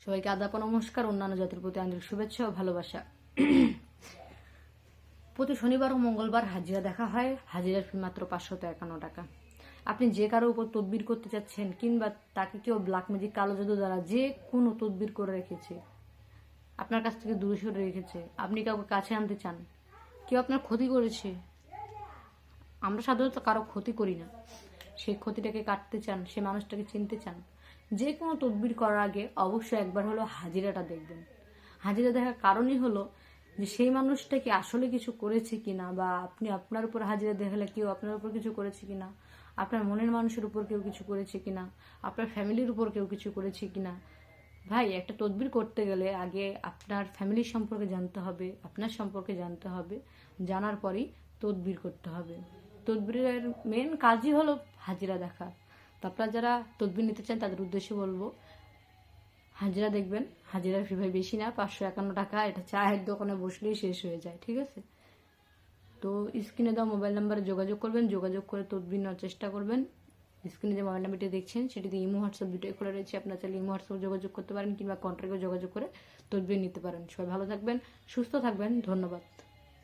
সবাইকে আদাব নমস্কার, অন্যান্য জাতির প্রতি আন্তরিক শুভেচ্ছা ও ভালোবাসা। প্রতি শনিবার ও মঙ্গলবার হাজিরা দেখা হয়। হাজিরার ফি মাত্র 551 টাকা। আপনি যে কারো উপর তদবির করতে চাচ্ছেন, কিংবা তাকে কেউ ব্ল্যাক ম্যাজিক, কালো জাদু দ্বারা যে কোনো তদবির করে রেখেছে, আপনার কাছ থেকে দূরে সরে রেখেছে, আপনি কাউকে কাছে আনতে চান, কেউ আপনার ক্ষতি করেছে, আমরা সাধারণত কারো ক্ষতি করি না, সেই ক্ষতিটাকে কাটতে চান, সে মানুষটাকে চিনতে চান, যে কোনো তদবির করার আগে অবশ্যই একবার হলো হাজিরাটা দেখবেন। হাজিরা দেখার কারণই হলো যে সেই মানুষটা কি আসলে কিছু করেছে কিনা, বা আপনি আপনার উপর হাজিরা দেখালে কেউ আপনার উপর কিছু করেছে কিনা, আপনার মনের মানুষের উপর কেউ কিছু করেছে কিনা, আপনার ফ্যামিলির উপর কেউ কিছু করেছে কিনা। ভাই, একটা তদবির করতে গেলে আগে আপনার ফ্যামিলির সম্পর্কে জানতে হবে, আপনার সম্পর্কে জানতে হবে, জানার পরই তদবির করতে হবে। তদবিরের মেন কাজই হলো হাজিরা দেখা। তো আপনারা যারা তদবির নিতে চান তাদের উদ্দেশ্যে বলবো, হাজিরা দেখবেন। হাজিরার ফি ভাই বেশি না, 551 টাকা। এটা চায়ের দোকানে বসলেই শেষ হয়ে যায়, ঠিক আছে? তো স্ক্রিনে দেওয়া মোবাইল নাম্বারে যোগাযোগ করবেন, যোগাযোগ করে তদবির নেওয়ার চেষ্টা করবেন। স্ক্রিনে যে মোবাইল নাম্বারটি দেখছেন সেটিতে ইমো হোয়াটসঅ্যাপ দুটোই খোলা রয়েছে। আপনারা চাইলে ইমো হোয়াটসঅ্যাপে যোগাযোগ করতে পারেন, কিংবা কন্ট্রাক্টে যোগাযোগ করে তদবির নিতে পারেন। সবাই ভালো থাকবেন, সুস্থ থাকবেন। ধন্যবাদ।